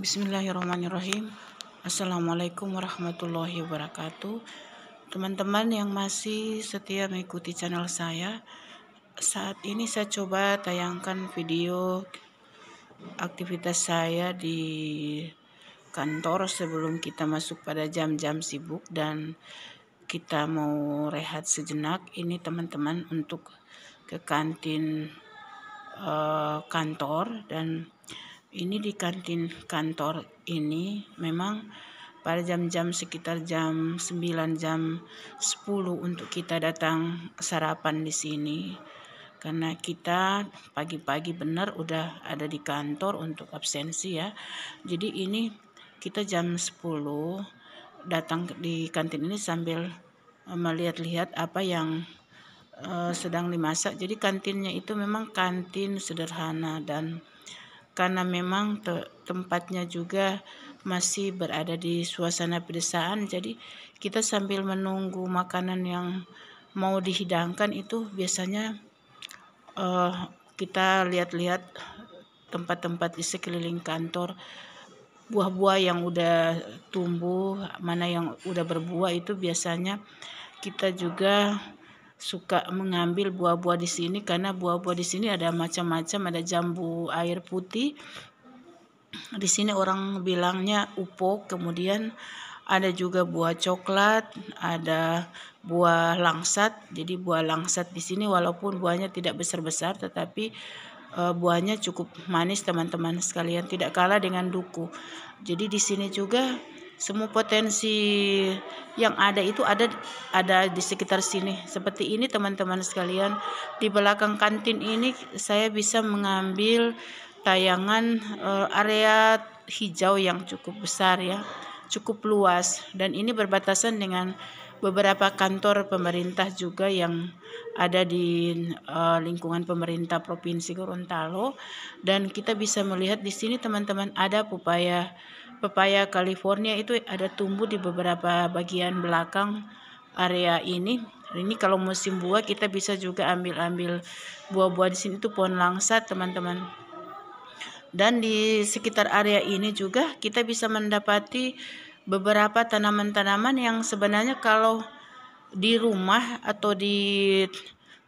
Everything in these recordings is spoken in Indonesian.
Bismillahirrahmanirrahim. Assalamualaikum warahmatullahi wabarakatuh. Teman-teman yang masih setia mengikuti channel saya, saat ini saya coba tayangkan video aktivitas saya di kantor sebelum kita masuk pada jam-jam sibuk dan kita mau rehat sejenak. Ini teman-teman untuk ke kantin kantor, dan ini di kantin kantor ini memang pada jam-jam sekitar jam 9 jam 10 untuk kita datang sarapan di sini, karena kita pagi-pagi benar udah ada di kantor untuk absensi ya. Jadi ini kita jam 10 datang di kantin ini sambil melihat-lihat apa yang sedang dimasak. Jadi kantinnya itu memang kantin sederhana, dan karena memang tempatnya juga masih berada di suasana pedesaan, jadi kita sambil menunggu makanan yang mau dihidangkan itu biasanya kita lihat-lihat tempat-tempat di sekeliling kantor, buah-buah yang udah tumbuh, mana yang udah berbuah, itu biasanya kita juga suka mengambil buah-buah di sini, karena buah-buah di sini ada macam-macam, ada jambu air putih. Di sini orang bilangnya upok, kemudian ada juga buah coklat, ada buah langsat. Jadi buah langsat di sini walaupun buahnya tidak besar-besar, tetapi buahnya cukup manis teman-teman sekalian, tidak kalah dengan duku. Jadi di sini juga semua potensi yang ada itu ada di sekitar sini. Seperti ini teman-teman sekalian, di belakang kantin ini saya bisa mengambil tayangan area hijau yang cukup besar ya, cukup luas, dan ini berbatasan dengan beberapa kantor pemerintah juga yang ada di lingkungan pemerintah Provinsi Gorontalo. Dan kita bisa melihat di sini teman-teman ada pepaya California, itu ada tumbuh di beberapa bagian belakang area ini. Ini kalau musim buah kita bisa juga ambil buah-buah di sini, itu pohon langsat teman-teman. Dan di sekitar area ini juga kita bisa mendapati beberapa tanaman-tanaman yang sebenarnya kalau di rumah atau di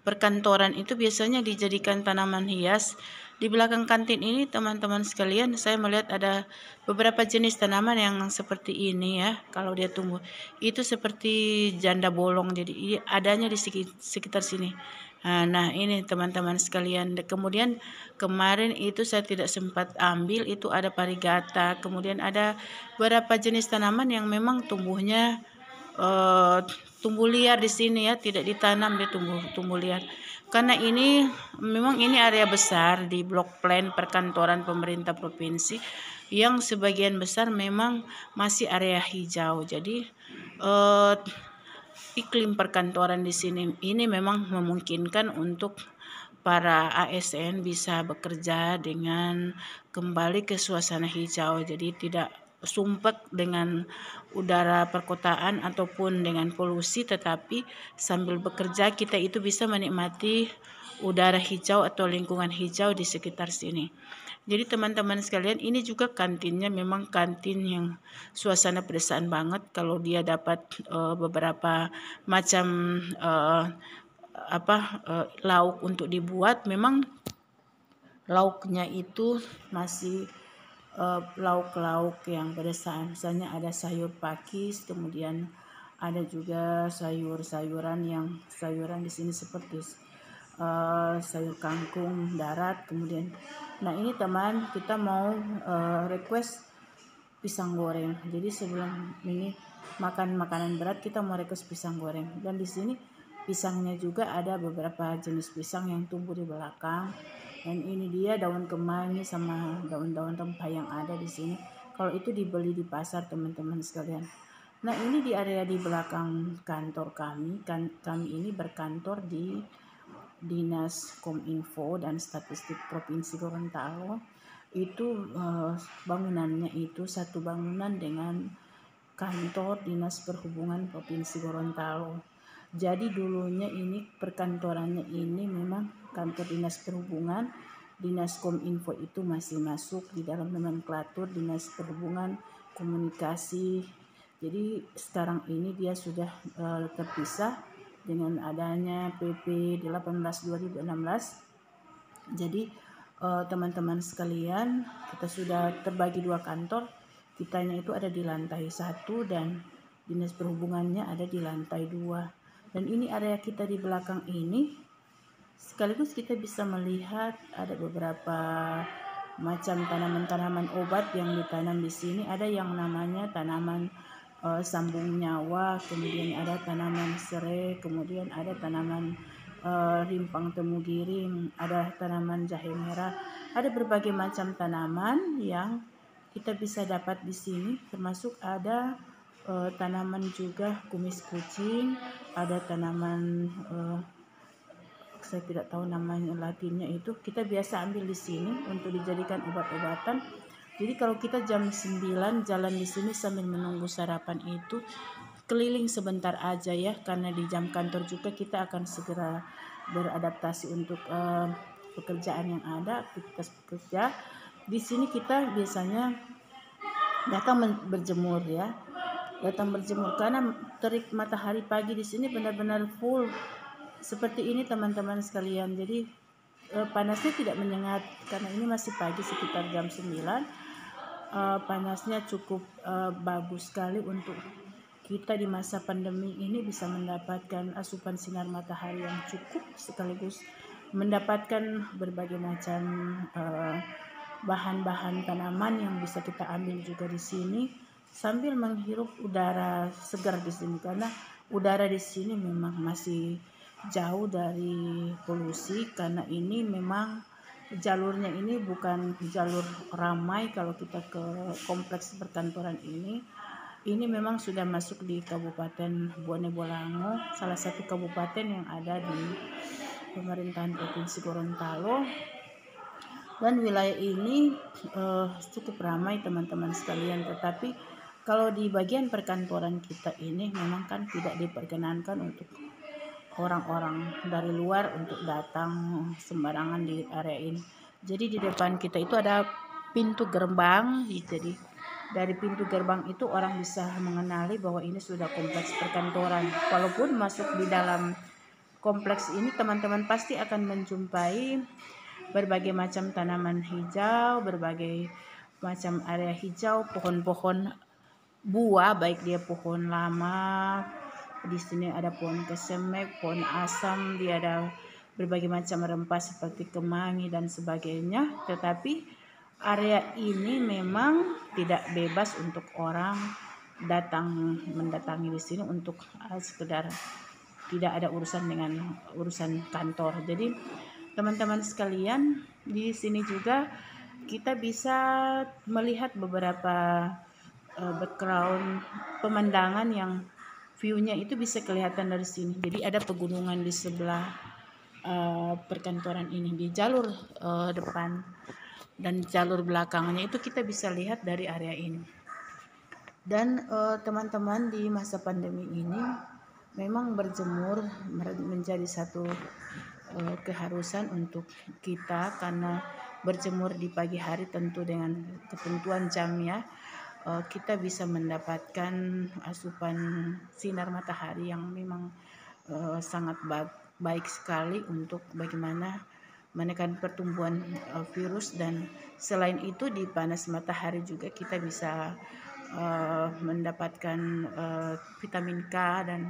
perkantoran itu biasanya dijadikan tanaman hias. Di belakang kantin ini teman-teman sekalian, saya melihat ada beberapa jenis tanaman yang seperti ini ya. Kalau dia tumbuh itu seperti janda bolong, jadi adanya di sekitar sini. Nah ini teman-teman sekalian. Kemudian kemarin itu saya tidak sempat ambil, itu ada parigata. Kemudian ada beberapa jenis tanaman yang memang tumbuhnya tumbuh liar di sini ya, tidak ditanam, dia tumbuh liar. Karena ini memang ini area besar di blok plan perkantoran pemerintah provinsi yang sebagian besar memang masih area hijau. Jadi iklim perkantoran di sini ini memang memungkinkan untuk para ASN bisa bekerja dengan kembali ke suasana hijau. Jadi tidak sumpek dengan udara perkotaan ataupun dengan polusi, tetapi sambil bekerja kita itu bisa menikmati udara hijau atau lingkungan hijau di sekitar sini. Jadi teman-teman sekalian, ini juga kantinnya memang kantin yang suasana pedesaan banget. Kalau dia dapat beberapa macam lauk untuk dibuat, memang lauknya itu masih lauk-lauk yang pedesaan. Misalnya ada sayur pakis, kemudian ada juga sayur-sayuran di sini seperti sayur kangkung darat. Kemudian nah ini teman, kita mau request pisang goreng. Jadi sebelum ini makan makanan berat kita mau request pisang goreng. Dan di sini pisangnya juga ada beberapa jenis pisang yang tumbuh di belakang. Dan ini dia daun kemangi sama daun-daun rempah yang ada di sini. Kalau itu dibeli di pasar teman-teman sekalian. Nah ini di area di belakang kantor kami. Kami ini berkantor di Dinas Kominfo dan Statistik Provinsi Gorontalo. Itu bangunannya itu satu bangunan dengan kantor Dinas Perhubungan Provinsi Gorontalo. Jadi dulunya ini perkantorannya ini memang kantor Dinas Perhubungan, Dinas Kominfo itu masih masuk di dalam nomenklatur Dinas Perhubungan Komunikasi. Jadi sekarang ini dia sudah terpisah dengan adanya PP 18 2016. Jadi teman-teman sekalian, kita sudah terbagi 2 kantor. Kitanya itu ada di lantai 1 dan Dinas Perhubungannya ada di lantai 2. Dan ini area kita di belakang ini, sekaligus kita bisa melihat ada beberapa macam tanaman-tanaman obat yang ditanam di sini. Ada yang namanya tanaman sambung nyawa, kemudian ada tanaman serai, kemudian ada tanaman rimpang temu giring, ada tanaman jahe merah, ada berbagai macam tanaman yang kita bisa dapat di sini, termasuk ada tanaman juga kumis kucing, ada tanaman saya tidak tahu namanya latinnya itu, kita biasa ambil di sini untuk dijadikan obat-obatan. Jadi kalau kita jam 9 jalan di sini sambil menunggu sarapan itu, keliling sebentar aja ya, karena di jam kantor juga kita akan segera beradaptasi untuk pekerjaan yang ada, aktivitas bekerja. Di sini kita biasanya datang berjemur ya, karena terik matahari pagi di sini benar-benar full seperti ini teman-teman sekalian. Jadi panasnya tidak menyengat karena ini masih pagi sekitar jam 9. Panasnya cukup bagus sekali untuk kita di masa pandemi ini bisa mendapatkan asupan sinar matahari yang cukup, sekaligus mendapatkan berbagai macam bahan-bahan tanaman yang bisa kita ambil juga di sini sambil menghirup udara segar di sini, karena udara di sini memang masih jauh dari polusi, karena ini memang jalurnya ini bukan jalur ramai. Kalau kita ke kompleks perkantoran ini memang sudah masuk di Kabupaten Bone Bolango, salah satu kabupaten yang ada di pemerintahan Provinsi Gorontalo. Dan wilayah ini cukup ramai teman-teman sekalian, tetapi kalau di bagian perkantoran kita ini memang kan tidak diperkenankan untuk orang-orang dari luar untuk datang sembarangan di area ini. Jadi di depan kita itu ada pintu gerbang. Jadi dari pintu gerbang itu orang bisa mengenali bahwa ini sudah kompleks perkantoran. Walaupun masuk di dalam kompleks ini, teman-teman pasti akan menjumpai berbagai macam tanaman hijau, berbagai macam area hijau, pohon-pohon buah, baik dia pohon lama. Di sini ada pohon kesemek, pohon asam, dia ada berbagai macam rempah seperti kemangi dan sebagainya. Tetapi area ini memang tidak bebas untuk orang mendatangi di sini untuk sekedar tidak ada urusan dengan urusan kantor. Jadi teman-teman sekalian, di sini juga kita bisa melihat beberapa background pemandangan yang view-nya itu bisa kelihatan dari sini. Jadi ada pegunungan di sebelah perkantoran ini, di jalur depan dan jalur belakangnya itu kita bisa lihat dari area ini. Dan teman-teman, di masa pandemi ini memang berjemur menjadi satu keharusan untuk kita, karena berjemur di pagi hari tentu dengan ketentuan jam ya, kita bisa mendapatkan asupan sinar matahari yang memang sangat baik sekali untuk bagaimana menekan pertumbuhan virus. Dan selain itu di panas matahari juga kita bisa mendapatkan vitamin K, dan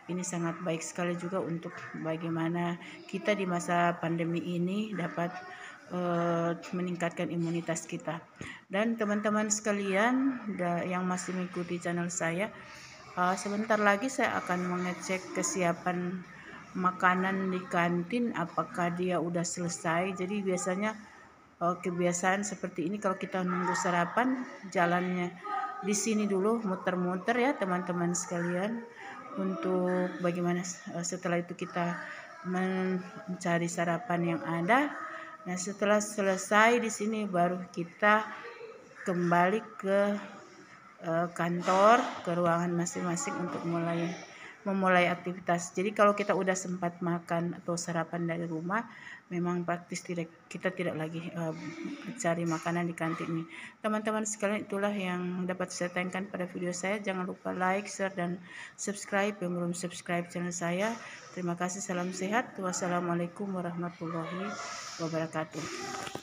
ini sangat baik sekali juga untuk bagaimana kita di masa pandemi ini dapat meningkatkan imunitas kita. Dan teman-teman sekalian yang masih mengikuti channel saya, sebentar lagi saya akan mengecek kesiapan makanan di kantin, apakah dia udah selesai. Jadi biasanya kebiasaan seperti ini, kalau kita nunggu sarapan, jalannya di sini dulu muter-muter ya teman-teman sekalian, untuk bagaimana setelah itu kita mencari sarapan yang ada. Nah, setelah selesai di sini baru kita kembali ke kantor, ke ruangan masing-masing untuk mulai memulai aktivitas. Jadi kalau kita udah sempat makan atau sarapan dari rumah, memang praktis kita tidak lagi cari makanan di kantin ini. Teman-teman sekalian, itulah yang dapat saya tanyakan pada video saya. Jangan lupa like, share, dan subscribe yang belum subscribe channel saya. Terima kasih, salam sehat. Wassalamualaikum warahmatullahi wabarakatuh.